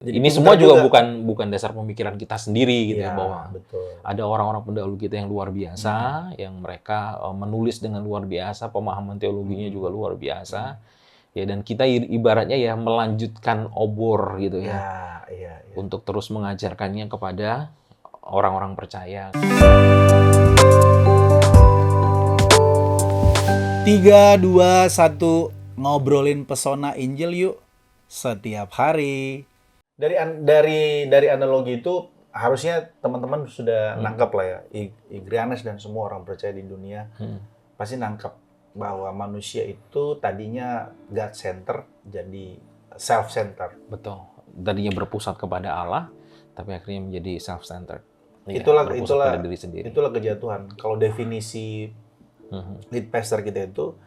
Jadi Ini semua juga bukan dasar pemikiran kita sendiri gitu ya, Iya, bahwa betul. ada orang-orang pendahulu kita yang luar biasa, yang mereka menulis dengan luar biasa, pemahaman teologinya juga luar biasa. Ya, dan kita ibaratnya ya melanjutkan obor gitu ya, Iya. untuk terus mengajarkannya kepada orang-orang percaya. 3, 2, 1, ngobrolin pesona Injil yuk setiap hari. Dari analogi itu harusnya teman-teman sudah nangkap lah ya, Igrianes dan semua orang percaya di dunia pasti nangkap bahwa manusia itu tadinya God center jadi self center. Betul. Tadinya berpusat kepada Allah, tapi akhirnya menjadi self-centered. Ya, Itulah berpusat pada diri sendiri. itulah kejatuhan. Kalau definisi lead pastor kita itu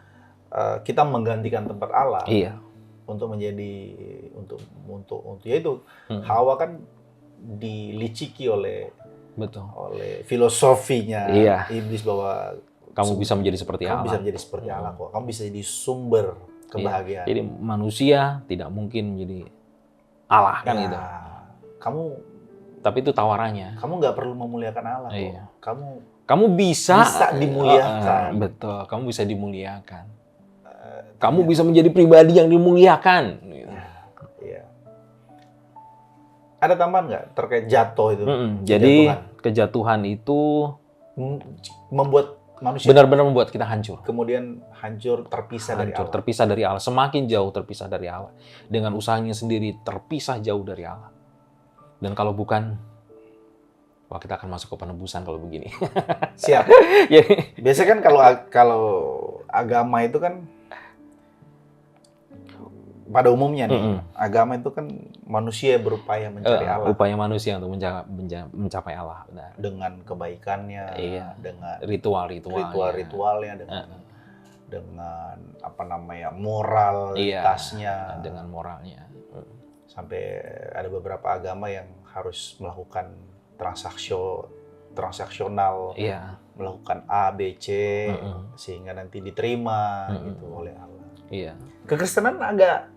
kita menggantikan tempat Allah. Iya. Untuk yaitu Hawa kan diliciki oleh filosofinya iblis bahwa kamu bisa menjadi seperti Allah. Kamu bisa menjadi seperti Allah kok. Kamu bisa jadi sumber kebahagiaan. Jadi manusia tidak mungkin menjadi Allah kan gitu. Tapi itu tawarannya. Kamu nggak perlu memuliakan Allah kok. Iya. Kamu bisa dimuliakan. Betul, kamu bisa dimuliakan. Kamu bisa menjadi pribadi yang dimuliakan. Iya. Ada tambahan nggak terkait jatuh itu? Jadi kejatuhan itu membuat manusia benar-benar membuat kita hancur. Kemudian hancur, terpisah dari Allah. Terpisah dari Allah. Semakin jauh terpisah dari Allah. Dengan usahanya sendiri terpisah jauh dari Allah. Dan kalau bukan, wah kita akan masuk ke penebusan kalau begini. Siap. Biasanya kan kalau agama itu kan pada umumnya nih, agama itu kan manusia berupaya mencari Allah. Upaya manusia untuk mencapai Allah. Benar. Dengan kebaikannya, dengan ritual-ritualnya, dengan moralitasnya, dengan moralnya. Sampai ada beberapa agama yang harus melakukan transaksional, melakukan A, B, C, sehingga nanti diterima gitu oleh Allah. Iya. Kekristenan agak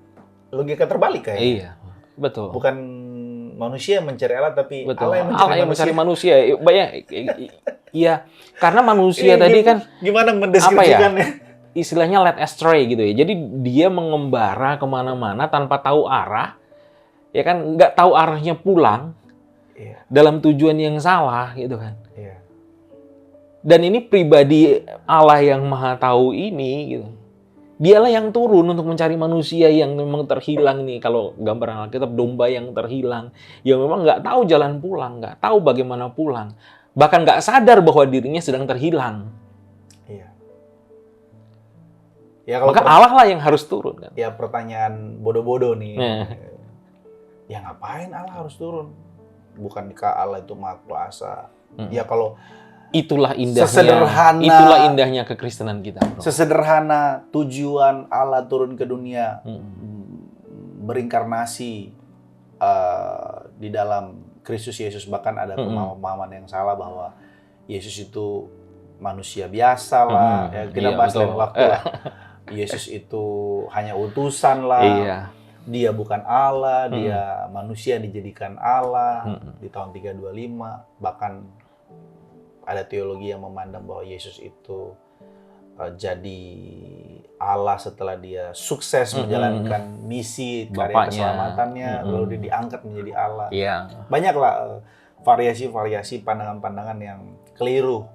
logika terbalik kayaknya. Iya, betul. Bukan manusia yang mencari Allah, tapi betul. Allah yang mencari manusia. Iya, karena manusia tadi kan gimana mendeskripsikannya? Istilahnya led astray gitu ya. Jadi dia mengembara kemana-mana tanpa tahu arah, ya kan? Nggak tahu arahnya pulang dalam tujuan yang salah gitu kan. Iya. Dan ini pribadi Allah yang maha tahu ini gitu. Dialah yang turun untuk mencari manusia yang memang terhilang nih. Kalau gambaran Alkitab, domba yang terhilang. Yang memang nggak tahu jalan pulang, nggak tahu bagaimana pulang. Bahkan nggak sadar bahwa dirinya sedang terhilang. Iya. Ya, kalau maka Allah lah yang harus turun. Kan? Ya pertanyaan bodoh-bodoh nih. Ya ngapain Allah harus turun? Bukankah Allah itu maha kuasa? Ya kalau itulah indahnya kekristenan kita. Bro. Sesederhana tujuan Allah turun ke dunia, berinkarnasi di dalam Kristus Yesus. Bahkan ada pemahaman yang salah bahwa Yesus itu manusia biasa lah. Ya, kita bahas lain waktu lah. Yesus itu hanya utusan lah. Iya. Dia bukan Allah, dia manusia dijadikan Allah di tahun 325. Bahkan ada teologi yang memandang bahwa Yesus itu jadi Allah setelah dia sukses menjalankan misi karya keselamatannya, lalu dia diangkat menjadi Allah. Banyaklah variasi-variasi pandangan-pandangan yang keliru.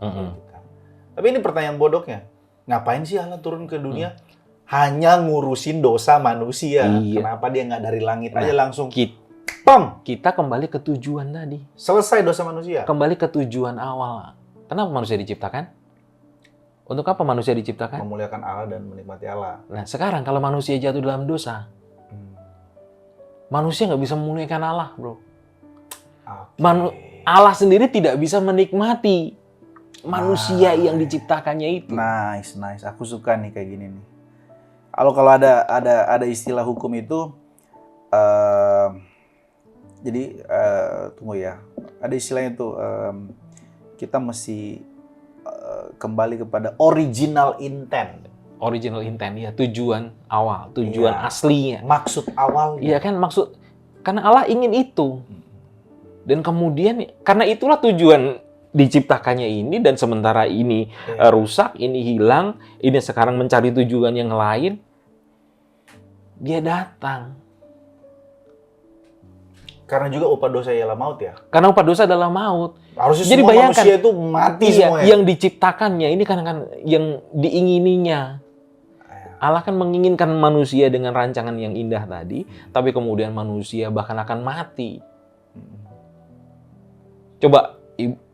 Tapi ini pertanyaan bodohnya, ngapain sih Allah turun ke dunia? Hanya ngurusin dosa manusia. Kenapa dia nggak dari langit aja langsung? Kita kembali ke tujuan tadi. Selesai dosa manusia. Kembali ke tujuan awal. Kenapa manusia diciptakan? Untuk apa manusia diciptakan? Memuliakan Allah dan menikmati Allah. Nah, sekarang kalau manusia jatuh dalam dosa, manusia nggak bisa memuliakan Allah, bro. Allah sendiri tidak bisa menikmati manusia yang diciptakannya itu. Nice. Aku suka nih kayak gini nih. Kalau ada istilah hukum itu, tunggu ya. Ada istilahnya itu. Kita mesti kembali kepada original intent. Original intent, ya, tujuan awal, tujuan aslinya. Maksud awalnya. Iya kan, maksud Karena Allah ingin itu. Dan kemudian, karena itulah tujuan diciptakannya ini, dan sementara ini rusak, ini hilang, ini sekarang mencari tujuan yang lain, dia datang. Karena juga upah dosa ialah maut ya. Karena upah dosa adalah maut. Harusnya Jadi semua bayangkan, manusia itu mati semuanya. yang diciptakannya ini kan yang diingininya. Allah kan menginginkan manusia dengan rancangan yang indah tadi, tapi kemudian manusia bahkan akan mati. Coba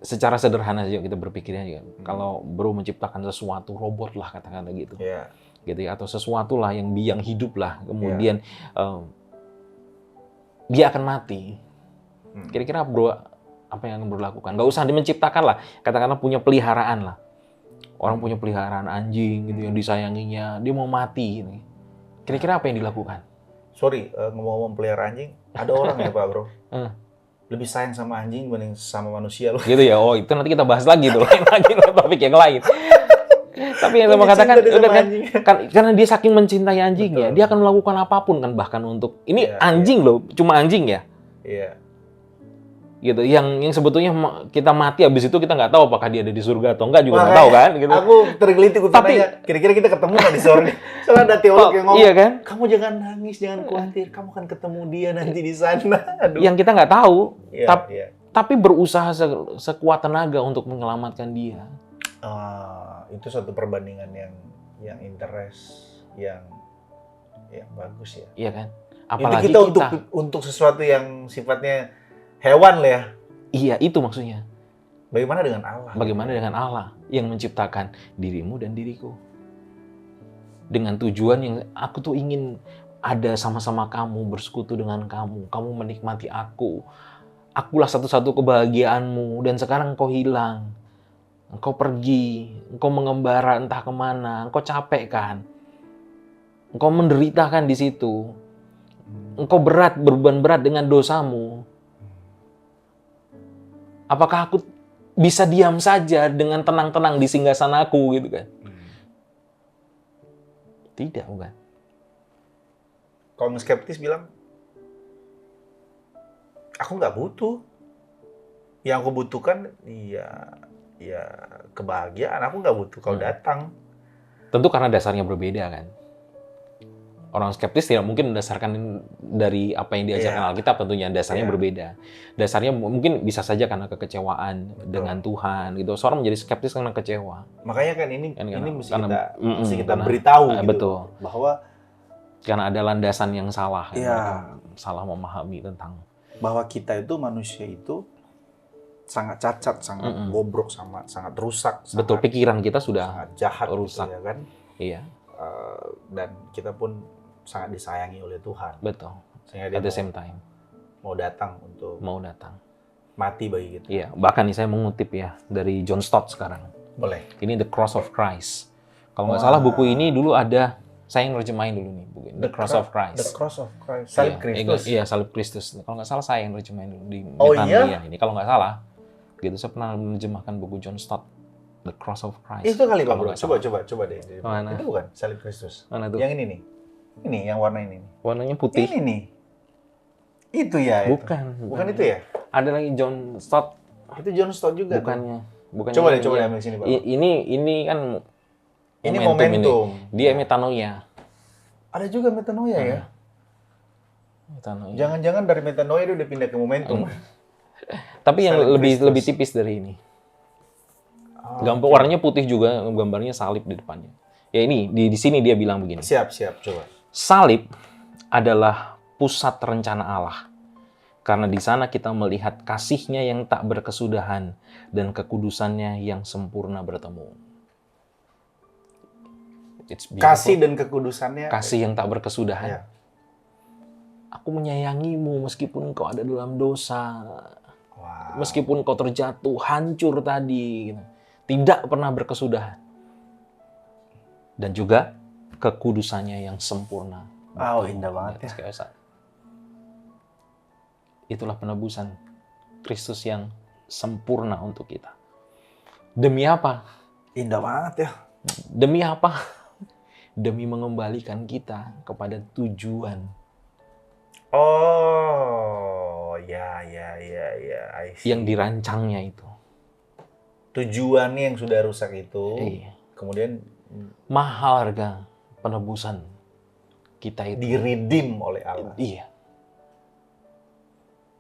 secara sederhana saja kita berpikirnya juga. Kalau Bro menciptakan sesuatu, robot lah katakanlah gitu. Gitu ya, atau sesuatu lah yang hidup lah, kemudian dia akan mati. Kira-kira Bro apa yang akan Bro lakukan? Nggak usah menciptakan lah, katakanlah punya peliharaan lah. Orang punya peliharaan anjing gitu yang disayanginya, dia mau mati gitu. Kira-kira apa yang dilakukan? Sorry, ngomong-ngomong pelihara anjing, ada orang ya Pak Bro? Lebih sayang sama anjing dibanding sama manusia loh. Gitu ya, oh itu nanti kita bahas lagi tuh, lain lagi topik yang lain. Tapi yang saya mau katakan, udah kan, karena dia saking mencintai anjingnya, dia akan melakukan apapun kan, bahkan untuk ini anjing loh, cuma anjing ya. Iya. Gitu, yang sebetulnya kita mati habis itu kita nggak tahu apakah dia ada di surga atau enggak juga nggak tahu kan. Gitu. Aku tergelitik nanya, kira-kira kita ketemu nggak di surga? Soalnya ada teolog yang ngomong, iya kan? Kamu jangan nangis, jangan khawatir, kamu akan ketemu dia nanti di sana. Aduh. Yang kita nggak tahu, tapi berusaha sekuat tenaga untuk menyelamatkan dia. Itu suatu perbandingan yang interest, yang bagus ya. Iya kan? Apalagi itu kita untuk sesuatu yang sifatnya hewan lah ya. Iya, itu maksudnya. Bagaimana dengan Allah? Bagaimana dengan Allah yang menciptakan dirimu dan diriku? Dengan tujuan yang aku tuh ingin ada sama-sama kamu, bersekutu dengan kamu. Kamu menikmati aku. Akulah satu-satu kebahagiaanmu. Dan sekarang engkau hilang. Engkau pergi. Engkau mengembara entah kemana. Engkau capek kan? Engkau menderita kan di situ. Engkau berbeban berat dengan dosamu. Apakah aku bisa diam saja dengan tenang-tenang di singgasanaku gitu kan? Tidak, bukan. Kalau skeptis bilang, aku nggak butuh. Yang aku butuhkan, ya kebahagiaan. Aku nggak butuh kalau datang. Tentu karena dasarnya berbeda kan. Orang skeptis tidak mungkin mendasarkan dari apa yang diajarkan Alkitab, tentunya dasarnya berbeda. Dasarnya mungkin bisa saja karena kekecewaan dengan Tuhan gitu. Seorang menjadi skeptis karena kecewa. Makanya kan ini mesti kita beritahu gitu. Betul. Bahwa karena ada landasan yang salah. Salah memahami tentang bahwa kita itu manusia itu sangat cacat, sangat bobrok, sangat rusak. Betul, pikiran kita sudah sangat jahat, rusak. Gitu, ya kan? Iya. Dan kita pun sangat disayangi oleh Tuhan. Betul. Sehingga dia at the same time mau datang untuk mati bagi kita. Iya, bahkan nih saya mengutip ya dari John Stott sekarang. Boleh. Ini The Cross of Christ. Kalau nggak salah buku ini dulu ada, saya yang nerjemahin dulu nih buku ini. The Cross of Christ. The Cross of Christ. Salib Kristus. Iya, Salib Kristus. Kalau nggak salah saya yang nerjemahin dulu di Metanoia ini. Kalau nggak salah, gitu saya pernah menerjemahkan buku John Stott. The Cross of Christ. Itu kali Pak Bro. Coba deh. Mana? Itu bukan Salib Kristus. Mana tuh? Yang ini nih. Ini yang warna ini nih. Warnanya putih. Ini nih. Itu ya. Bukan itu ya. Ada lagi John Stott. Itu John Stott juga. Bukannya. Coba deh ambil sini Pak. Ini kan ini momentum. Dia Metanoia. Ada juga Metanoia ya. Metanoia. Jangan-jangan dari Metanoia dia udah pindah ke momentum. Tapi yang lebih tipis dari ini. Gambar warnanya putih juga, gambarnya salib di depannya. Ya ini di sini dia bilang begini. Siap, coba. Salib adalah pusat rencana Allah. Karena di sana kita melihat kasih-Nya yang tak berkesudahan dan kekudusan-Nya yang sempurna bertemu. Kasih dan kekudusannya. Kasih yang tak berkesudahan. Ya. Aku menyayangimu meskipun kau ada dalam dosa. Wow. Meskipun kau terjatuh, hancur tadi. Tidak pernah berkesudahan. Dan juga kekudusannya yang sempurna. Wow, indah banget ya. Itulah penebusan Kristus yang sempurna untuk kita. Demi apa? Indah banget ya. Demi apa? Demi mengembalikan kita kepada tujuan Oh, ya, I see. Yang dirancangnya itu. Tujuannya yang sudah rusak itu, Iya. kemudian Mahal harga penebusan kita itu. diredeem oleh Allah. Iya.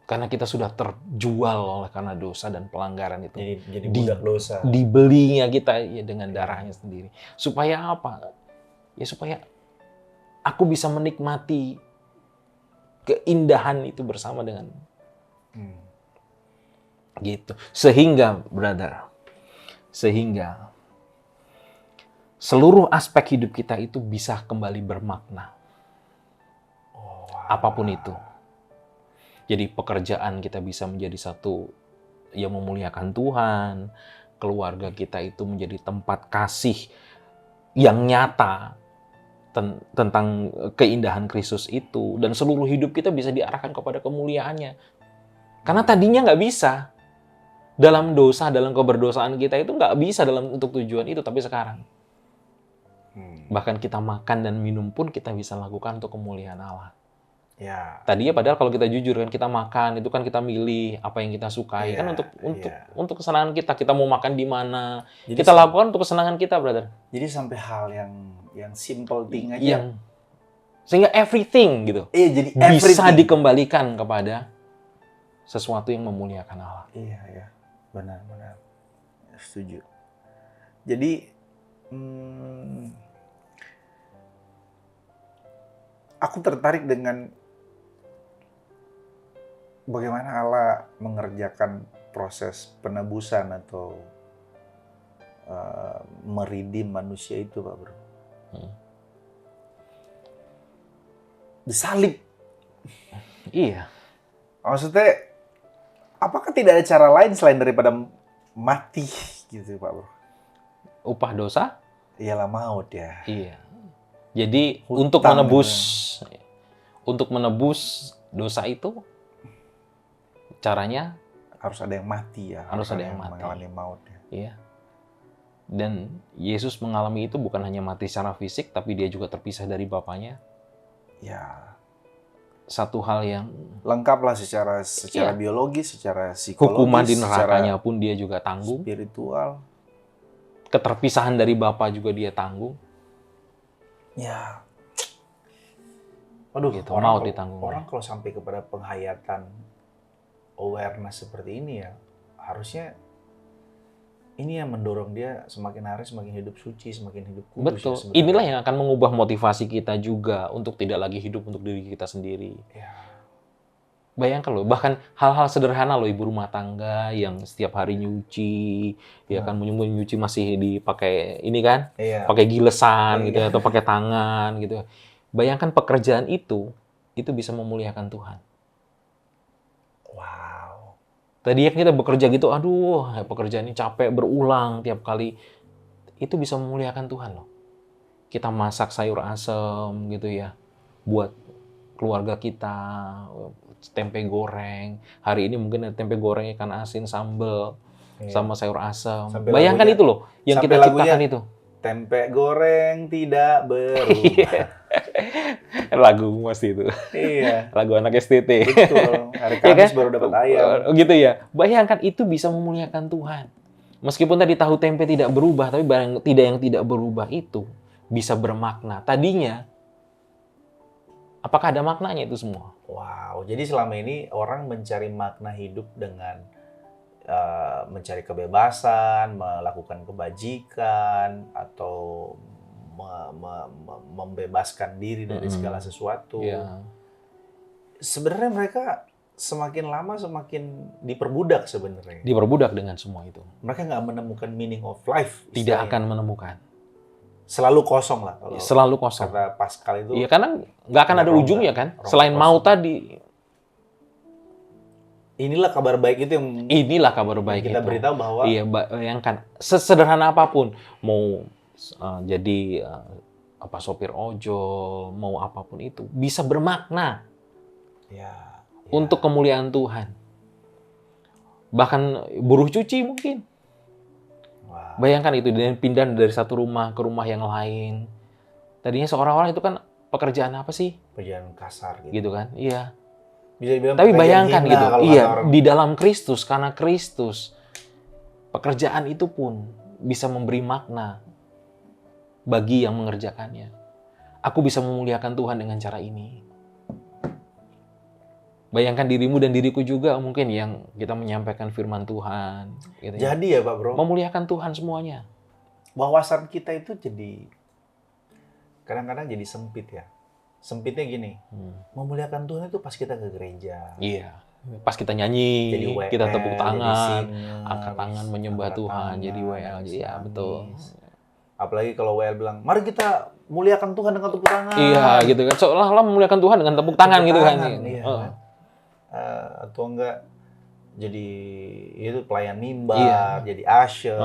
Karena kita sudah terjual oleh karena dosa dan pelanggaran itu. Jadi budak dosa. Dibelinya kita ya dengan darahnya sendiri. Supaya apa? Ya supaya aku bisa menikmati keindahan itu bersama dengan gitu. Sehingga, brother, seluruh aspek hidup kita itu bisa kembali bermakna. Apapun itu. Jadi pekerjaan kita bisa menjadi satu yang memuliakan Tuhan, keluarga kita itu menjadi tempat kasih yang nyata tentang keindahan Kristus itu, dan seluruh hidup kita bisa diarahkan kepada kemuliaannya. Karena tadinya nggak bisa. Dalam dosa, dalam keberdosaan kita itu nggak bisa untuk tujuan itu, tapi sekarang. Bahkan kita makan dan minum pun kita bisa lakukan untuk kemuliaan Allah. Ya. Tadinya padahal kalau kita jujur kan, kita makan itu kan kita milih apa yang kita sukai kan untuk kesenangan kita. Kita mau makan di mana, kita lakukan untuk kesenangan kita, brother. Jadi sampai hal yang simple thing aja. Sehingga everything gitu. Jadi bisa dikembalikan kepada sesuatu yang memuliakan Allah. Iya. Benar. Setuju. Jadi aku tertarik dengan bagaimana Allah mengerjakan proses penebusan atau meridim manusia itu, Pak Bro. Disalib. Iya. Maksudnya, apakah tidak ada cara lain selain daripada mati gitu, Pak Bro? Upah dosa? Ialah maut ya. Iya. Jadi Hutang untuk menebus dosa itu caranya harus ada yang mati ya. Harus ada yang mati. Mengalami maut ya. Iya. Dan Yesus mengalami itu bukan hanya mati secara fisik, tapi dia juga terpisah dari Bapaknya. Ya. Satu hal yang lengkap lah secara biologis, secara psikologis, hukuman di nerakanya pun dia juga tanggung. Spiritual. Keterpisahan dari Bapa juga dia tanggung. Ya. Aduh, gitu, maut ditanggung. Orang kalau sampai kepada penghayatan awareness seperti ini ya, harusnya ini yang mendorong dia semakin hari semakin hidup suci, semakin hidup kudus. Betul. Ya, inilah yang akan mengubah motivasi kita juga untuk tidak lagi hidup untuk diri kita sendiri. Ya. Bayangkan loh, bahkan hal-hal sederhana loh, ibu rumah tangga yang setiap hari nyuci, ya kan nyuci masih dipakai ini kan, pakai gilesan gitu atau pakai tangan gitu. Bayangkan pekerjaan itu bisa memuliakan Tuhan. Wow. Tadi kita bekerja gitu, aduh, pekerjaan ini capek berulang tiap kali. Itu bisa memuliakan Tuhan loh. Kita masak sayur asem gitu ya, buat keluarga kita, tempe goreng. Hari ini mungkin ada tempe goreng, ikan asin, sambal, sama sayur asem. Bayangkan itu loh, yang kita ciptakan itu. Tempe goreng tidak berubah. Lagu pasti itu. Iya. Lagu anak STT. Betul. Hari Kamis baru dapat ayam. Gitu ya. Bayangkan itu bisa memuliakan Tuhan. Meskipun tadi tahu tempe tidak berubah, tapi barang yang tidak berubah itu bisa bermakna. Tadinya, apakah ada maknanya itu semua? Wow. Jadi selama ini orang mencari makna hidup dengan mencari kebebasan, melakukan kebajikan, atau membebaskan diri dari segala sesuatu. Yeah. Sebenarnya mereka semakin lama semakin diperbudak sebenarnya. Diperbudak dengan semua itu. Mereka nggak menemukan meaning of life. Tidak akan menemukan. Selalu kosong lah. Kalau selalu kosong. Kata Pascal itu. Iya, karena nggak akan ada ujungnya kan. Selain mau tadi. Inilah kabar baik itu yang kita beritahu bahwa bayangkan sesederhana apapun, mau jadi sopir ojol, mau apapun itu bisa bermakna untuk kemuliaan Tuhan. Bahkan buruh cuci mungkin. Wow. Bayangkan itu, dan pindah dari satu rumah ke rumah yang lain. Tadinya seorang-orang itu kan pekerjaan apa sih? Pekerjaan kasar gitu. Gitu kan? Iya. Bisa dibilang Tapi pekerjaan bayangkan hina gitu, kalau iya, kata orang. di dalam Kristus, karena Kristus, pekerjaan itu pun bisa memberi makna bagi yang mengerjakannya. Aku bisa memuliakan Tuhan dengan cara ini. Bayangkan dirimu dan diriku juga mungkin yang kita menyampaikan firman Tuhan. Gitu ya. Jadi ya Pak Bro, Memuliakan Tuhan semuanya. wawasan kita itu jadi kadang-kadang jadi sempit ya. Sempitnya gini, memuliakan Tuhan itu pas kita ke gereja. Iya. Pas kita nyanyi, Jadi WL, kita tepuk jadi tangan, singer, angkat tangan menyembah angkat Tuhan, tangan, jadi WL. Iya, nangis. betul. Apalagi kalau WL bilang, mari kita muliakan Tuhan dengan tepuk tangan. Iya, gitu kan. Seolah-olah memuliakan Tuhan dengan tepuk tangan Tepuk gitu kan. tangan, iya. Oh. Atau enggak jadi itu pelayan mimbar, Iya. jadi usher.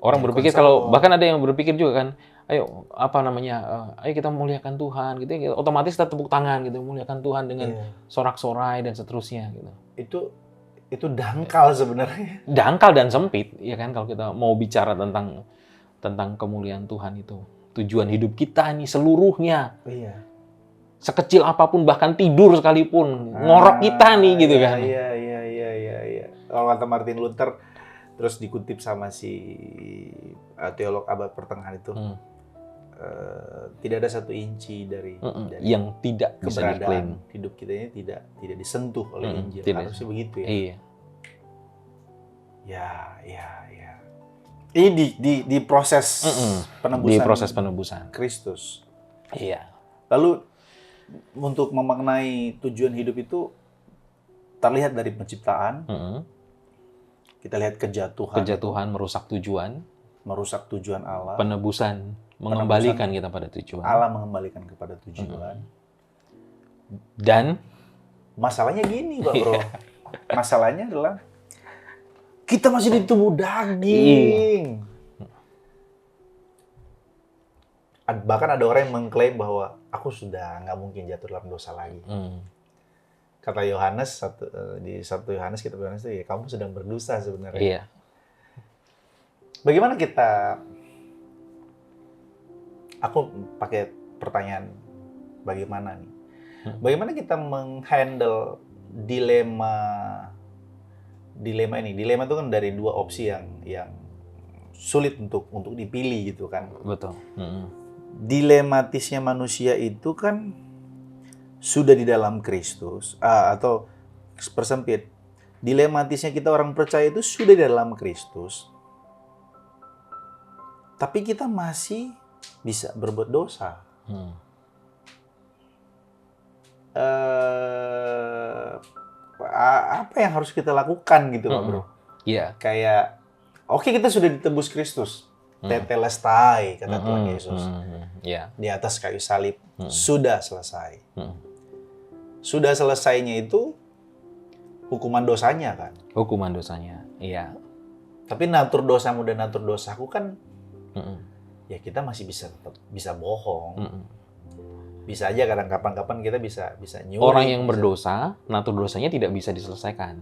Orang Jadi berpikir konselor. kalau bahkan ada yang berpikir juga kan, ayo apa namanya, ayo kita muliakan Tuhan gitu ya, otomatis kita tepuk tangan gitu, muliakan Tuhan dengan Iya. sorak-sorai dan seterusnya gitu. Itu dangkal sebenarnya. Dangkal dan sempit ya kan kalau kita mau bicara tentang kemuliaan Tuhan itu. Tujuan hidup kita nih seluruhnya, Iya. sekecil apapun bahkan tidur sekalipun, ngorok kita nih gitu kan. Iya. Kalau kata Martin Luther, terus dikutip sama si teolog abad pertengahan itu, tidak ada 1 inci dari Yang tidak bisa diklaim. keberadaan hidup kita ini tidak disentuh oleh Injil. Tidak. Harusnya begitu ya. Iya. Ya. Ini di proses penebusan. Di proses penebusan. Kristus. Iya. Lalu untuk memaknai tujuan hidup itu terlihat dari penciptaan. Kita lihat Kejatuhan merusak tujuan, merusak tujuan Allah. penebusan mengembalikan kita pada tujuan. Allah mengembalikan kepada tujuan. Dan Masalahnya gini, Pak Bro. Masalahnya adalah kita masih di tubuh daging. Bahkan ada orang yang mengklaim bahwa aku sudah nggak mungkin jatuh dalam dosa lagi. Kata Yohanes di 1 Yohanes kitab Yohanes itu ya kamu sedang berdosa sebenarnya. iya. Bagaimana kita? Aku pakai pertanyaan bagaimana nih? Bagaimana kita menghandle dilema ini? Dilema itu kan dari 2 opsi yang sulit untuk dipilih gitu kan. Betul. Dilematisnya manusia itu kan sudah di dalam Kristus, atau persempit. Dilematisnya kita orang percaya itu sudah di dalam Kristus, tapi kita masih bisa berbuat dosa. Apa yang harus kita lakukan gitu, Pak Bro? Iya. Kayak, oke, kita sudah ditebus Kristus. Tetelestai, kata Tuhan Yesus. Iya. Di atas kayu salib, sudah selesai. Sudah selesainya itu hukuman dosanya kan. Hukuman dosanya. Iya. Tapi natur dosamu dan natur dosaku kan, ya kita masih bisa bohong. Bisa aja kadang kapan-kapan kita bisa nyuri. Orang yang berdosa, natur dosanya tidak bisa diselesaikan.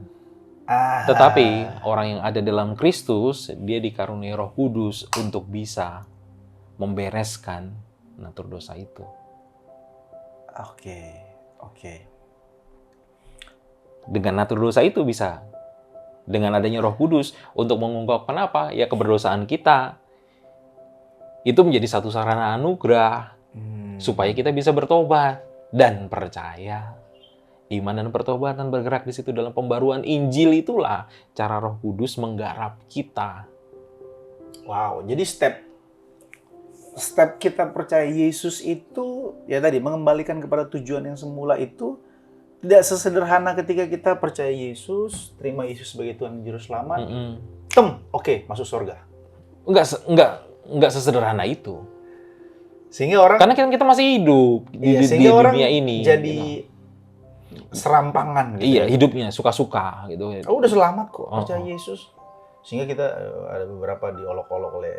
Ah. Tetapi orang yang ada dalam Kristus, dia dikaruniai Roh Kudus untuk bisa membereskan natur dosa itu. Oke. Dengan natur dosa itu bisa, dengan adanya Roh Kudus untuk mengungkapkan apa? Ya keberdosaan kita. Itu menjadi satu sarana anugerah supaya kita bisa bertobat dan percaya. Iman dan pertobatan bergerak di situ dalam pembaruan Injil, itulah cara Roh Kudus menggarap kita. Wow, jadi step kita percaya Yesus itu ya tadi mengembalikan kepada tujuan yang semula itu tidak sesederhana ketika kita percaya Yesus, terima Yesus sebagai Tuhan dan Juru Selamat. Oke, masuk surga. Enggak sesederhana itu. Sehingga orang Karena kita masih hidup di dunia ini. Jadi serampangan gitu. Iya, hidupnya suka-suka gitu. Oh, udah selamat kok percaya Yesus. Sehingga kita ada beberapa diolok-olok oleh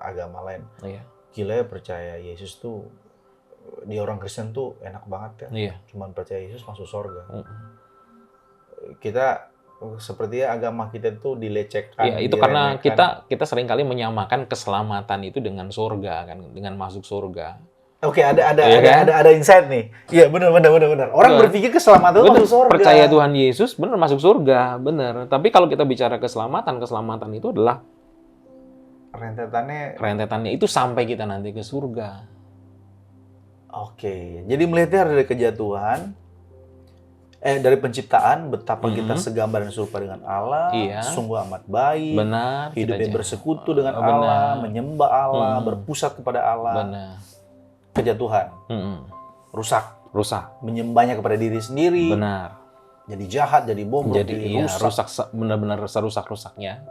agama lain. Iya. Gila ya percaya Yesus tuh, di orang Kristen tuh enak banget ya. Iya. Cuman percaya Yesus masuk surga. Kita sepertinya agama kita tuh dilecehkan. Iya, itu karena kita seringkali menyamakan keselamatan itu dengan surga kan, dengan masuk surga. Oke, ada Iya kan? ada insight nih. Iya, benar. Orang Benar. berpikir keselamatan itu Bener, masuk surga. percaya Tuhan Yesus, benar masuk surga, benar. Tapi kalau kita bicara keselamatan itu adalah rentetannya itu sampai kita nanti ke surga. Oke, jadi melihatnya dari kejatuhan, dari penciptaan, betapa kita segambar dan serupa dengan Allah, Iya. sungguh amat baik, Benar. hidupnya kita bersekutu dengan benar. Allah, menyembah Allah, berpusat kepada Allah. Benar. Kejatuhan, rusak, menyembahnya kepada diri sendiri, Benar. jadi jahat, jadi bobrok, Jadi rusak. benar-benar serusak-rusaknya.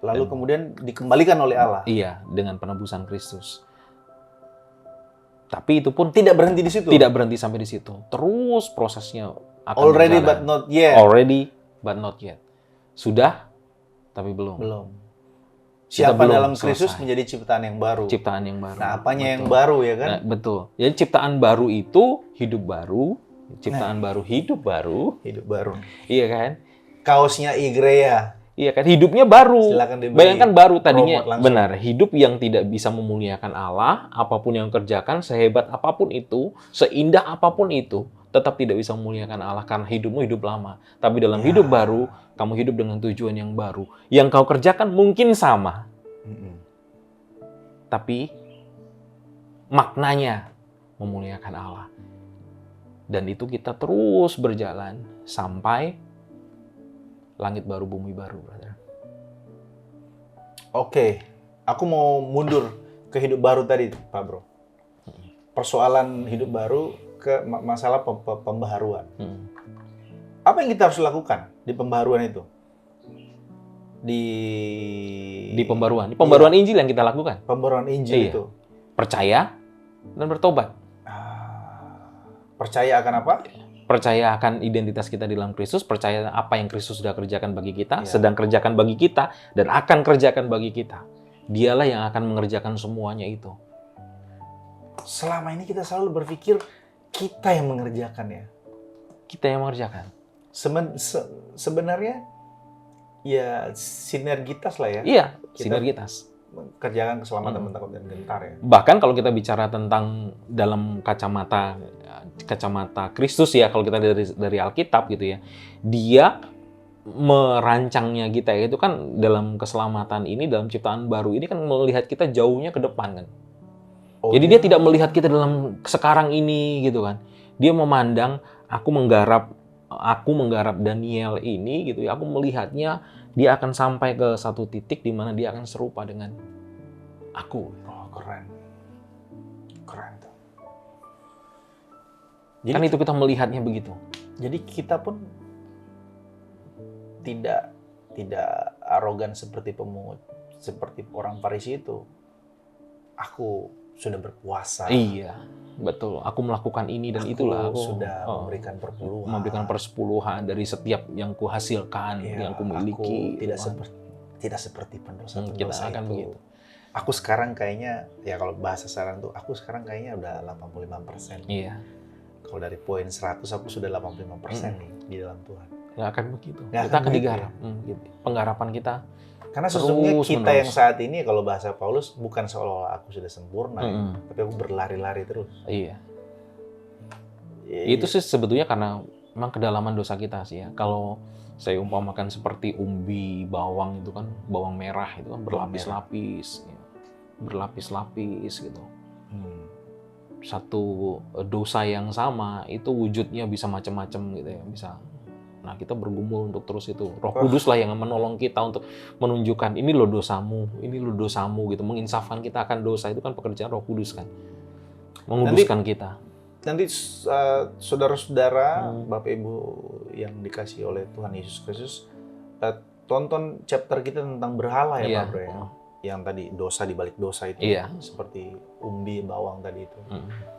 Lalu kemudian dikembalikan oleh Allah. Iya, dengan penebusan Kristus. Tapi itu pun Tidak berhenti di situ. tidak berhenti sampai di situ. Terus prosesnya akan Already berjalan. but not yet. Already but not yet. Sudah, tapi belum. Siapa belum dalam Kristus selesai. menjadi ciptaan yang baru. Ciptaan yang baru. Nah, apanya Betul. yang baru ya kan? Nah, betul. Jadi ciptaan baru itu hidup baru, ciptaan baru hidup baru. Hidup baru. Iya kan? Kaosnya Igrea. Iya kan, hidupnya baru. Silakan dibeli. Bayangkan baru tadinya, Promote langsung. benar, hidup yang tidak bisa memuliakan Allah, apapun yang kerjakan, sehebat apapun itu, seindah apapun itu, tetap tidak bisa memuliakan Allah karena hidupmu hidup lama. Tapi dalam hidup baru, kamu hidup dengan tujuan yang baru. Yang kau kerjakan mungkin sama, tapi maknanya memuliakan Allah. Dan itu kita terus berjalan sampai langit baru, bumi baru, brother. Oke, aku mau mundur ke hidup baru tadi, Pak Bro. Persoalan hidup baru ke masalah pembaharuan. Apa yang kita harus lakukan di pembaharuan itu? Di pembaruan. Pembaruan Injil yang kita lakukan. Pembaruan Injil itu. Percaya dan bertobat. Percaya akan apa? Percaya akan identitas kita di dalam Kristus, percaya apa yang Kristus sudah kerjakan bagi kita, sedang kerjakan bagi kita, dan akan kerjakan bagi kita. Dialah yang akan mengerjakan semuanya itu. Selama ini kita selalu berpikir kita yang mengerjakan ya. Kita yang mengerjakan. Sebenarnya ya sinergitas lah ya. Iya, Kita sinergitas. Kerjakan keselamatan takut dan gentar ya. Bahkan kalau kita bicara tentang dalam kacamata Kristus ya, kalau kita dari Alkitab gitu ya, dia merancangnya kita itu kan dalam keselamatan ini, dalam ciptaan baru ini kan melihat kita jauhnya ke depan kan. Jadi dia tidak melihat kita dalam sekarang ini gitu kan. Dia memandang aku menggarap Daniel ini gitu ya. Aku melihatnya dia akan sampai ke satu titik di mana dia akan serupa dengan aku. Oh, keren. Tuh. Jadi kan itu kita melihatnya begitu. Jadi kita pun tidak arogan seperti pemungut, seperti orang Farisi itu. Aku sudah berpuasa. Iya, betul. Aku melakukan ini dan itulah aku sudah memberikan perpuluhan. Memberikan persepuluhan dari setiap yang kuhasilkan, yang kumiliki. Aku tidak seperti pendosa kita akan itu. begitu. Aku sekarang kayaknya, ya kalau bahasa sekarang tuh, aku sekarang kayaknya udah 85%. Iya. Kalau dari poin 100, aku sudah 85% nih di dalam Tuhan. Nggak akan begitu. Kita akan digarap. Gitu. Penggarapan kita. Karena sesungguhnya kita yang saat ini, kalau bahasa Paulus, bukan seolah-olah aku sudah sempurna, tapi aku berlari-lari terus. Iya. Itu sih sebetulnya karena memang kedalaman dosa kita sih ya. Kalau saya umpamakan seperti umbi bawang itu kan, bawang merah itu kan berlapis-lapis. Berlapis-lapis gitu. Satu dosa yang sama itu wujudnya bisa macam-macam gitu ya, bisa. Nah, kita bergumul untuk terus itu. Roh Kudus lah yang menolong kita untuk menunjukkan ini loh dosamu gitu, menginsafkan kita akan dosa. Itu kan pekerjaan Roh Kudus kan. Menguduskan kita. Nanti saudara-saudara, Bapak Ibu yang dikasih oleh Tuhan Yesus Kristus, tonton chapter kita tentang berhala ya Pak Bro ya. Yang tadi dosa di balik dosa itu, seperti umbi bawang tadi itu.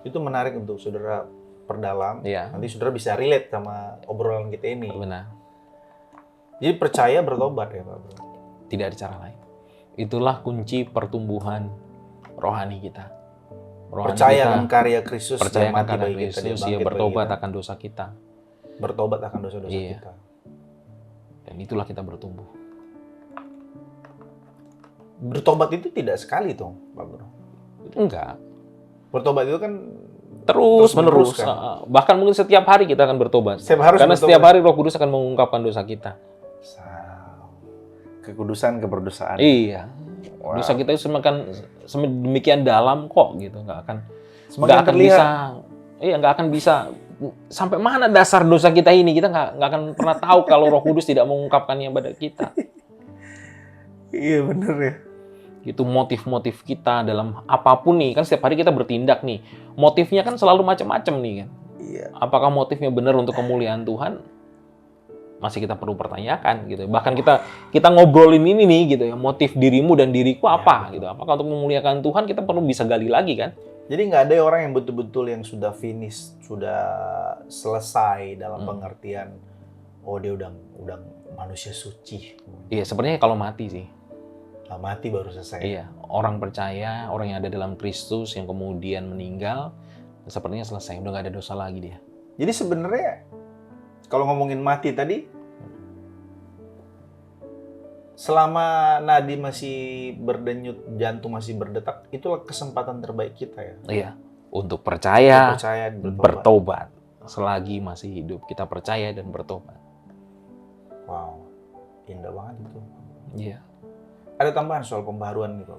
Itu menarik untuk saudara perdalam. Nanti saudara bisa relate sama obrolan kita ini. Benar. Jadi percaya bertobat ya Pak Bro. Tidak ada cara lain. Itulah kunci pertumbuhan rohani kita. Percaya akan karya Kristus, percaya akan karya Kristus, dia bertobat akan dosa kita. Bertobat akan dosa-dosa kita. Dan itulah kita bertumbuh. Bertobat itu tidak sekali tuh, Pak Bro? Enggak. Bertobat itu kan Terus menerus. kan? Bahkan mungkin setiap hari kita akan bertobat. Karena setiap hari Roh Kudus akan mengungkapkan dosa kita. Kekudusan, keberdosaan. Iya. Wow. Dosa kita itu demikian dalam kok gitu, nggak akan bisa sampai mana dasar dosa kita ini, kita nggak akan pernah tahu kalau Roh Kudus tidak mengungkapkannya pada kita. Iya bener ya. Itu motif-motif kita dalam apapun nih, kan setiap hari kita bertindak nih, motifnya kan selalu macam-macam nih kan. Iya. Apakah motifnya benar untuk kemuliaan Tuhan? Masih kita perlu pertanyakan gitu. Bahkan kita ngobrolin ini nih gitu ya, motif dirimu dan diriku apa gitu. Apakah untuk memuliakan Tuhan, kita perlu bisa gali lagi kan? Jadi nggak ada orang yang betul-betul yang sudah finish, sudah selesai dalam pengertian dia udah manusia suci. Iya, sebenarnya kalau mati sih. Nah, mati baru selesai. Iya, orang percaya, orang yang ada dalam Kristus yang kemudian meninggal, sepertinya selesai, udah nggak ada dosa lagi dia. Jadi sebenarnya kalau ngomongin mati tadi, selama nadi masih berdenyut, jantung masih berdetak, itulah kesempatan terbaik kita ya. Iya, untuk percaya bertobat. Selagi masih hidup, kita percaya dan bertobat. Wow, indah banget itu. Iya. Ada tambahan soal pembaharuan nih Pak?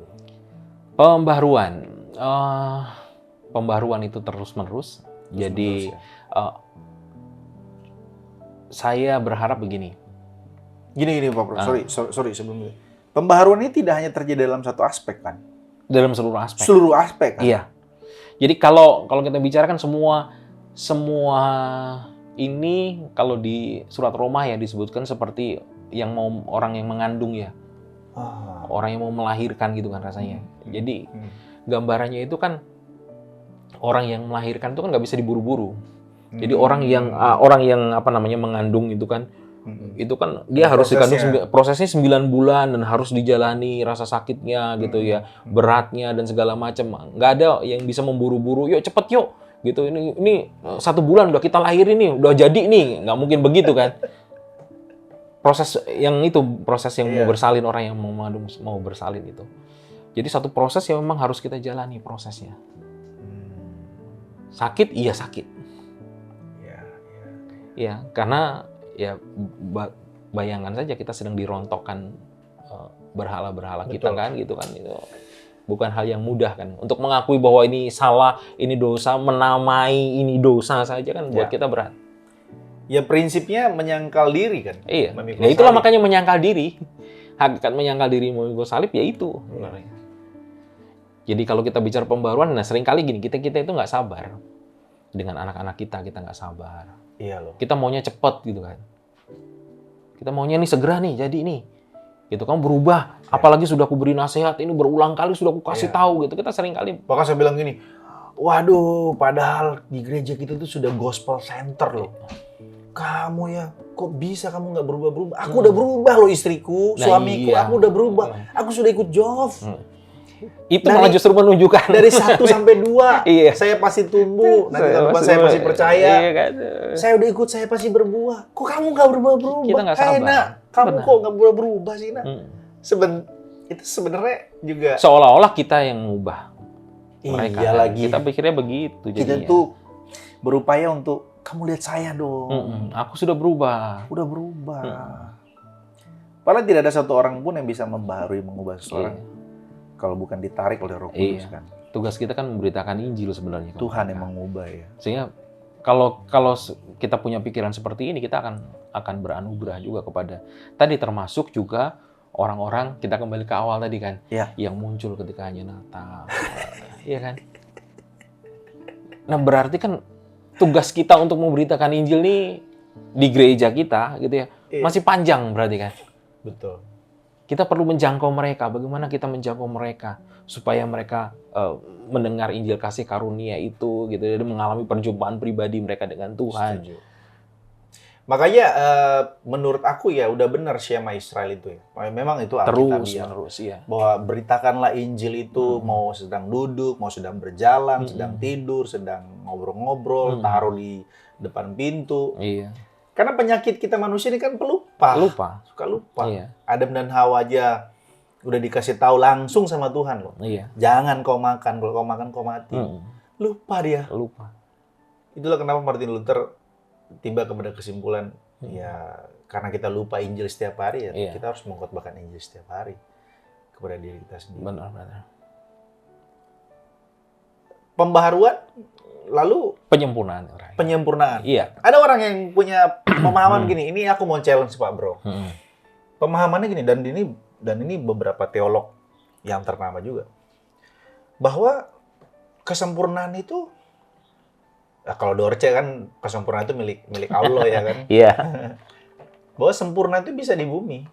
Pembaharuan itu terus-menerus. Jadi saya berharap begini. Gini Pak Prof. Sorry sebelum itu. Pembaharuan ini tidak hanya terjadi dalam satu aspek kan? Dalam seluruh aspek. Seluruh aspek kan? Iya. Jadi kalau kita bicarakan semua ini kalau di surat Roma ya disebutkan seperti yang mau orang yang mengandung ya. Orang yang mau melahirkan gitu kan rasanya. Jadi gambarannya itu kan orang yang melahirkan itu kan nggak bisa diburu-buru. Jadi orang yang mengandung itu kan dia harus dikandung prosesnya 9 bulan dan harus dijalani rasa sakitnya gitu ya, beratnya dan segala macam. Nggak ada yang bisa memburu-buru, yuk cepet yuk gitu. Ini 1 bulan udah kita lahirin nih, udah jadi nih, nggak mungkin begitu kan. Proses yang mau bersalin, orang yang mau mengandung mau bersalin itu. Jadi satu proses yang memang harus kita jalani prosesnya. Sakit, iya sakit. Ya, karena ya bayangkan saja kita sedang dirontokkan berhala-berhala kita kan gitu kan, itu bukan hal yang mudah kan untuk mengakui bahwa ini salah, ini dosa, menamai ini dosa saja kan buat kita berat. Ya prinsipnya menyangkal diri kan. Iya. Ya itulah makanya menyangkal diri. Hakikat menyangkal diri memikul salib ya itu. Jadi kalau kita bicara pembaruan, nah seringkali gini, kita itu nggak sabar dengan anak-anak kita nggak sabar. Iya loh. Kita maunya cepet gitu kan. Kita maunya nih segera nih jadi nih. Gitu kan berubah. Apalagi sudah aku beri nasihat ini berulang kali sudah aku kasih tahu gitu. Kita sering kali. Bahkan saya bilang gini, waduh padahal di gereja kita tuh sudah gospel center loh. Kamu ya kok bisa kamu nggak berubah-berubah? Aku udah berubah loh istriku, suamiku, aku udah berubah. Aku sudah ikut Jov. Itu malah justru menunjukkan dari 1 sampai 2 saya pasti tumbuh, nanti tahun saya pasti percaya, saya udah ikut, saya pasti berbuah. Kok kamu nggak berubah-berubah? Kita nggak sabar. Nak, kamu kok nggak berubah-berubah sih nak? Itu sebenarnya juga seolah-olah kita yang mengubah mereka. Iya lagi. Kita pikirnya begitu. Kita tuh berupaya untuk kamu lihat saya dong. Aku sudah berubah. Udah berubah. Padahal tidak ada satu orang pun yang bisa membaharui, mengubah seseorang. Kalau bukan ditarik oleh Roh Kudus kan. Tugas kita kan memberitakan Injil sebenarnya. Tuhan yang mengubah ya. Sehingga kalau kita punya pikiran seperti ini, kita akan beranugerah juga kepada tadi, termasuk juga orang-orang, kita kembali ke awal tadi kan, yang muncul ketika hanya Natal. Iya kan? Nah berarti kan tugas kita untuk memberitakan Injil nih di gereja kita gitu ya, masih panjang berarti kan. Betul. Kita perlu menjangkau mereka. Bagaimana kita menjangkau mereka supaya mereka mendengar Injil kasih karunia itu gitu, dan mengalami perjumpaan pribadi mereka dengan Tuhan. Setuju. Makanya menurut aku ya udah benar Shema Israel itu ya. Memang itu Alkitabiah. Terus ya. Bahwa beritakanlah Injil itu mau sedang duduk, mau sedang berjalan, sedang tidur, sedang ngobrol-ngobrol, taruh di depan pintu. Iya. Karena penyakit kita manusia ini kan pelupa. Suka lupa. Iya. Adam dan Hawa aja udah dikasih tahu langsung sama Tuhan loh. Iya. Jangan kau makan, kalau kau makan kau mati. Lupa dia. Lupa. Itulah kenapa Martin Luther tiba kepada kesimpulan, ya karena kita lupa Injil setiap hari, ya kita harus mengkhotbahkan Injil setiap hari kepada diri kita sendiri. Benar. Pembaharuan, lalu penyempurnaan. Iya. Ada orang yang punya pemahaman gini, ini aku mau challenge Pak Bro. Pemahamannya gini, dan ini beberapa teolog yang ternama juga, bahwa kesempurnaan itu, nah kalau Dorce kan kesempurnaan itu milik Allah ya kan. Iya. Bahwa sempurna itu bisa di bumi.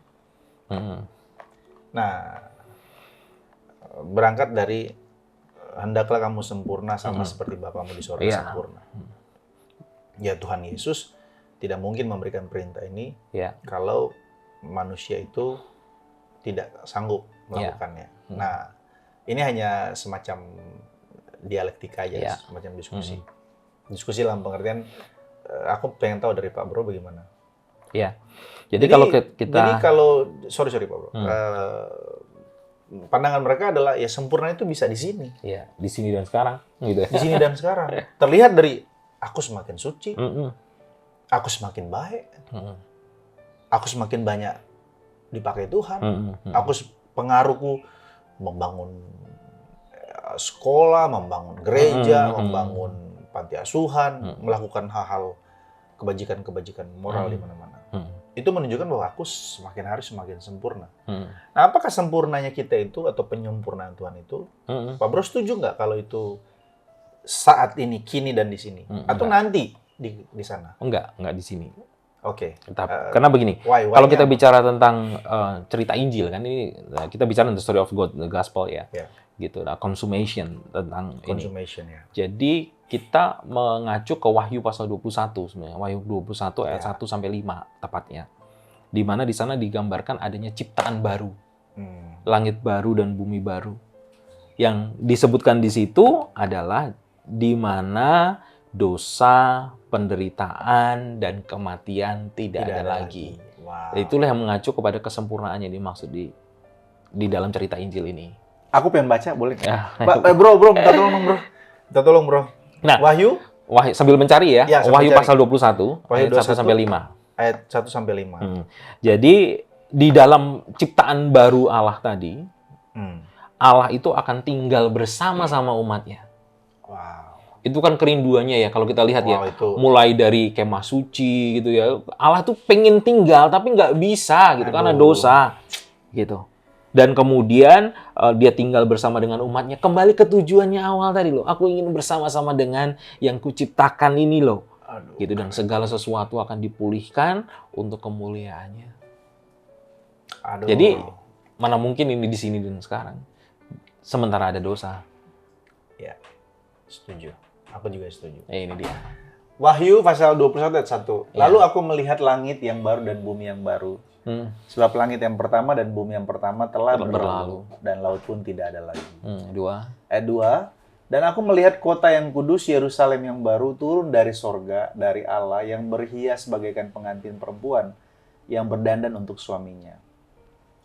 Nah, berangkat dari hendaklah kamu sempurna sama seperti Bapamu di sorga sempurna. Ya Tuhan Yesus tidak mungkin memberikan perintah ini kalau manusia itu tidak sanggup melakukannya. Nah, ini hanya semacam dialektika aja, semacam diskusi. Diskusi dalam pengertian, aku pengen tahu dari Pak Bro bagaimana. Ya, jadi kalau kita... Jadi kalau, sorry Pak Bro, pandangan mereka adalah ya sempurna itu bisa di sini. Ya, di sini dan sekarang. Gitu. Di sini dan sekarang. Terlihat dari aku semakin suci, aku semakin baik, aku semakin banyak dipakai Tuhan, aku pengaruhku membangun sekolah, membangun gereja, membangun panti asuhan, melakukan hal-hal kebajikan-kebajikan moral di mana-mana. Itu menunjukkan bahwa aku semakin hari semakin sempurna. Nah, apakah sempurnanya kita itu atau penyempurnaan Tuhan itu, Pak Bro setuju nggak kalau itu saat ini, kini dan di sini, atau nanti di sana? Enggak di sini. Oke. Karena begini, kalau kita bicara tentang cerita Injil kan ini kita bicara the story of God, the gospel ya. Gitu, consummation tentang consummation ini. Jadi kita mengacu ke Wahyu pasal 21 sebenarnya. Wahyu 21 ayat 1 sampai 5 tepatnya. Di mana di sana digambarkan adanya ciptaan baru. Langit baru dan bumi baru. Yang disebutkan di situ adalah di mana dosa, penderitaan dan kematian tidak ada lagi. Wow. Itulah yang mengacu kepada kesempurnaan yang dimaksud di dalam cerita Injil ini. Aku pengen baca, boleh? Bro, minta tolong bro. Nah, Wahyu sambil mencari ya Wahyu pasal 21 ayat 1 sampai 5. Ayat 1 sampai 5. Jadi di dalam ciptaan baru Allah tadi, Allah itu akan tinggal bersama-sama umatnya. Wow. Itu kan kerinduannya ya kalau kita lihat itu. Mulai dari kemah suci gitu ya. Allah tuh pengen tinggal tapi nggak bisa gitu karena dosa gitu. Dan kemudian dia tinggal bersama dengan umatnya. Kembali ke tujuannya awal tadi loh. Aku ingin bersama-sama dengan yang kuciptakan ini loh. Gitu. Dan segala sesuatu akan dipulihkan untuk kemuliaannya. Jadi mana mungkin ini di sini dan sekarang. Sementara ada dosa. Ya, setuju. Aku juga setuju. Ini dia. Wahyu pasal 21 ayat 1. Lalu aku melihat langit yang baru dan bumi yang baru. Sebab langit yang pertama dan bumi yang pertama telah berlalu dan laut pun tidak ada lagi. Ayat 2. Dan aku melihat kota yang kudus Yerusalem yang baru turun dari sorga dari Allah yang berhias bagaikan pengantin perempuan yang berdandan untuk suaminya.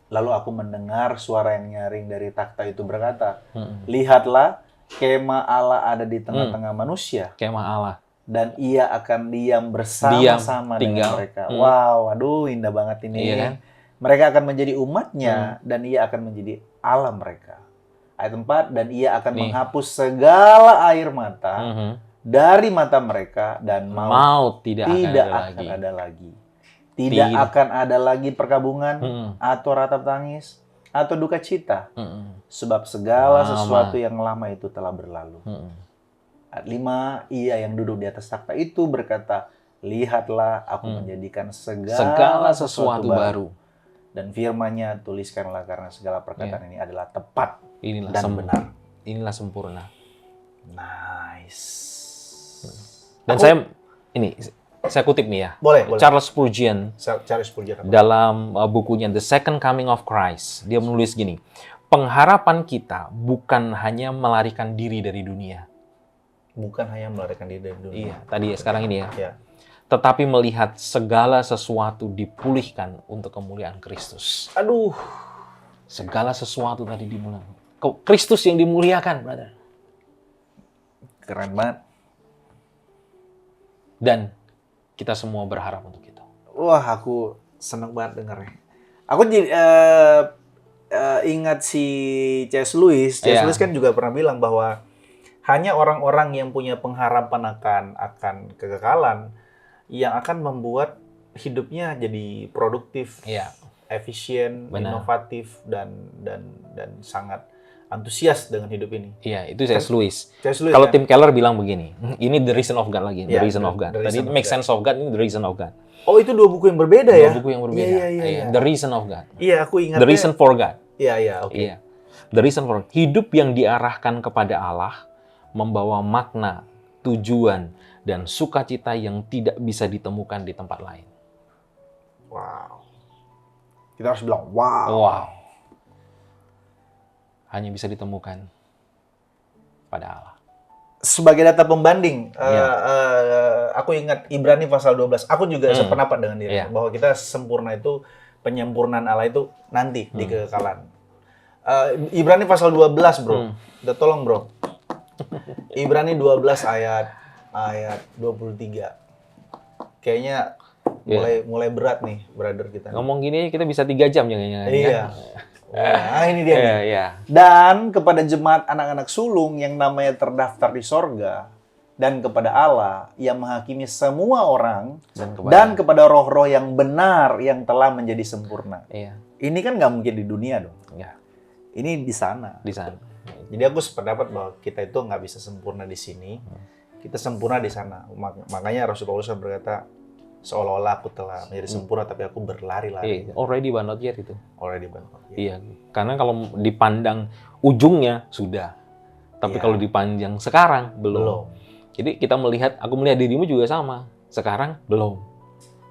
Lalu aku mendengar suara yang nyaring dari takhta itu berkata, lihatlah kemah Allah ada di tengah-tengah manusia. Kemah Allah. Dan ia akan diam bersama-sama dengan mereka. Wow, aduh indah banget ini. Iya kan? Mereka akan menjadi umatnya dan ia akan menjadi Allah mereka. Ayat 4, dan ia akan menghapus segala air mata dari mata mereka dan maut tidak akan ada lagi. Tidak akan ada lagi perkabungan atau ratap tangis atau duka cita. Sebab segala sesuatu yang lama itu telah berlalu. Ayat 5, ia yang duduk di atas takhta itu berkata, lihatlah aku menjadikan segala sesuatu baru. Dan firman-Nya tuliskanlah karena segala perkataan ini adalah tepat dan benar. Inilah sempurna. Nice. Dan saya kutip nih ya. Boleh. Charles Spurgeon apa? Dalam bukunya The Second Coming of Christ, dia menulis gini, pengharapan kita bukan hanya melarikan diri dari dunia. Bukan hanya melarikan diri dari dunia. Iya, tadi sekarang ini ya. Tetapi melihat segala sesuatu dipulihkan untuk kemuliaan Kristus. Aduh. Segala sesuatu tadi dimuliakan. Kristus yang dimuliakan, brother. Keren banget. Dan kita semua berharap untuk itu. Wah, aku seneng banget dengarnya. Aku jadi ingat si C.S. Lewis. C.S. Lewis kan juga pernah bilang bahwa hanya orang-orang yang punya pengharapan akan kekekalan yang akan membuat hidupnya jadi produktif, efisien, inovatif dan sangat antusias dengan hidup ini. Iya, itu C.S. Lewis. C.S. Lewis Kalau kan? Tim Keller bilang begini, ini the reason of God lagi, the reason of God. Tadi make sense of God, ini the reason of God. Oh, itu dua buku yang berbeda ya? Dua buku yang berbeda. Iya. The reason of God. Iya, aku ingatnya. The reason for God. Iya, oke. Iya. The reason for hidup yang diarahkan kepada Allah membawa makna, tujuan, dan sukacita yang tidak bisa ditemukan di tempat lain. Wow. Kita harus bilang wow. Wow. Hanya bisa ditemukan pada Allah. Sebagai data pembanding, aku ingat Ibrani pasal 12. Aku juga sependapat dengan dia bahwa kita sempurna itu, penyempurnaan Allah itu nanti di kekekalan. Ibrani pasal 12, bro. Udah tolong, bro. Ibrani 12 ayat 23. Kayaknya mulai berat nih, brother kita. Ngomong gini kita bisa 3 jam jangan-jangan. Iya. Nah, ini dia. Iya. Dan kepada jemaat anak-anak sulung yang namanya terdaftar di sorga, dan kepada Allah yang menghakimi semua orang, dan kepada roh-roh yang benar yang telah menjadi sempurna. Iya. Ini kan nggak mungkin di dunia dong. Ya. Ini di sana. Di sana. Jadi aku sependapat bahwa kita itu nggak bisa sempurna di sini, kita sempurna di sana. Makanya Rasul Paulus berkata, seolah-olah aku telah menjadi sempurna, tapi aku berlari-lari. Already but not yet itu. Already but not yet. Iya, karena kalau dipandang ujungnya sudah, tapi kalau dipandang sekarang belum. Jadi aku melihat dirimu juga sama. Sekarang belum.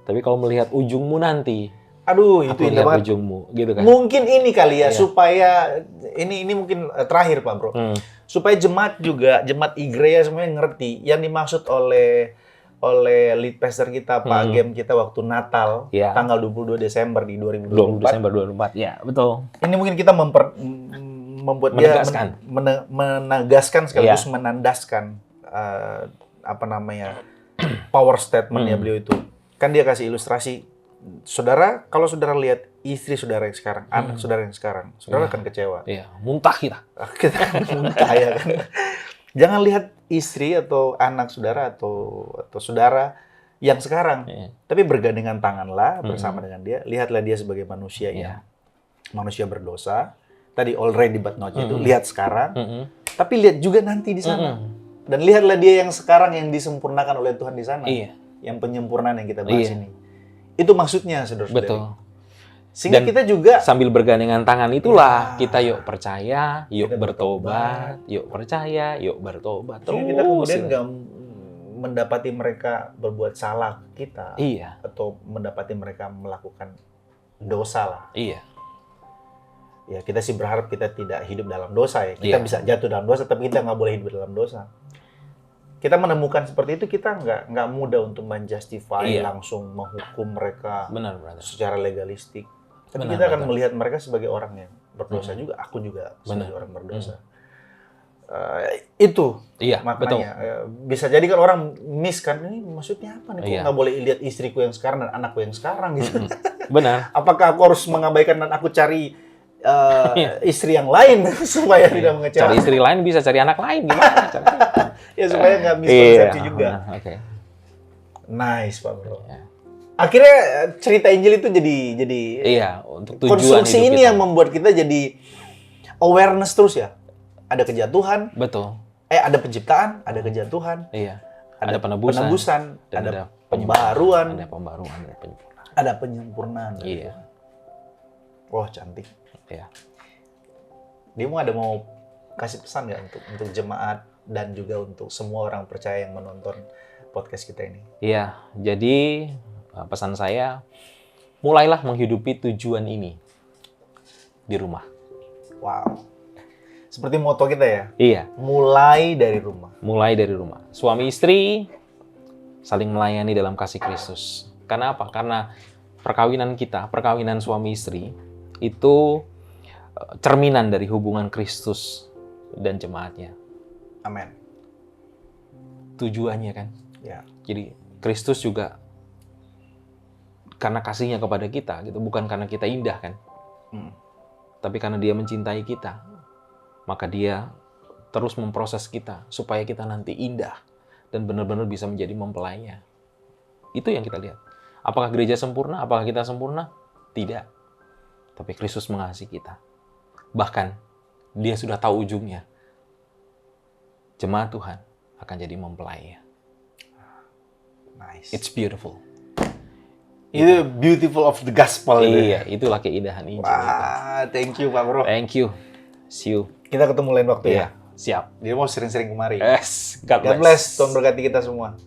Tapi kalau melihat ujungmu nanti, aduh, itu indah banget. Ujungmu, gitu kan? Mungkin ini kali ya, supaya ini mungkin terakhir Pak Bro, supaya jemaat Igrea semuanya ngerti yang dimaksud oleh lead pastor kita, Pak Gem kita waktu Natal, tanggal 22 Desember di 2024. 20 Desember 2024, ya betul. Ini mungkin kita membuat menegaskan. Dia menegaskan sekaligus menandaskan power statement-nya beliau itu. Kan dia kasih ilustrasi, saudara, kalau saudara lihat istri saudara yang sekarang, anak saudara yang sekarang, saudara akan kecewa. Iya, muntah kita. Kita akan muntah ya kan. Jangan lihat istri atau anak saudara atau saudara yang sekarang, tapi bergandengan tanganlah bersama dengan dia. Lihatlah dia sebagai manusia manusia berdosa. Tadi already but not yet itu lihat sekarang, tapi lihat juga nanti di sana. Dan lihatlah dia yang sekarang yang disempurnakan oleh Tuhan di sana. Yang penyempurnaan yang kita bahas ini. Itu maksudnya, saudara-saudara. Betul. Sehingga kita juga sambil bergandengan tangan itulah kita yuk percaya, yuk bertobat, yuk percaya, yuk bertobat. Terus kita kemudian nggak mendapati mereka berbuat salah kita, atau mendapati mereka melakukan dosa lah. Iya. Ya kita sih berharap kita tidak hidup dalam dosa ya. Kita bisa jatuh dalam dosa, tapi kita nggak boleh hidup dalam dosa. Kita menemukan seperti itu, kita nggak mudah untuk menjustify langsung menghukum mereka secara legalistik. Tapi kita akan melihat mereka sebagai orang yang berdosa juga. Aku juga sebagai orang berdosa. Itu maknanya. Bisa jadi kan orang miss kan, ini maksudnya apa nih? Kok nggak boleh lihat istriku yang sekarang dan anakku yang sekarang gitu. Benar. Apakah aku harus mengabaikan dan aku cari istri yang lain supaya tidak mengecewakan? Cari istri lain bisa, cari anak lain gimana? Ya supaya nggak miskonsepsi juga. Nice Pak Bro. Akhirnya cerita Injil itu jadi untuk tujuan konstruksi ini kita. Yang membuat kita jadi awareness terus ya. Ada kejatuhan. Betul. Ada penciptaan, ada kejatuhan. Ada penebusan, ada pembaharuan, ada penyempurnaan. Ada penyempurnaan. Wah, cantik. Dia mau kasih pesan nggak untuk jemaat dan juga untuk semua orang percaya yang menonton podcast kita ini? Iya, jadi pesan saya, mulailah menghidupi tujuan ini di rumah. Wow. Seperti moto kita ya? Iya. Mulai dari rumah. Mulai dari rumah. Suami istri saling melayani dalam kasih Kristus. Karena apa? Karena perkawinan suami istri, itu cerminan dari hubungan Kristus dan jemaatnya. Amin. tujuannya kan. Ya. Jadi Kristus juga karena kasihnya kepada kita gitu, bukan karena kita indah kan. Tapi karena dia mencintai kita, maka dia terus memproses kita supaya kita nanti indah dan benar-benar bisa menjadi mempelainya. Itu yang kita lihat. Apakah gereja sempurna? Apakah kita sempurna? Tidak. Tapi Kristus mengasihi kita. Bahkan dia sudah tahu ujungnya. Jemaat Tuhan akan jadi mempelainya. Nice. It's beautiful. Itu beautiful of the gospel. Iya, itulah keindahan Injil. Wah, thank you Pak Bro. Thank you. See you. Kita ketemu lain waktu ya. Siap. Dia mau sering-sering kemari. Yes. God bless. Tuhan berkati kita semua.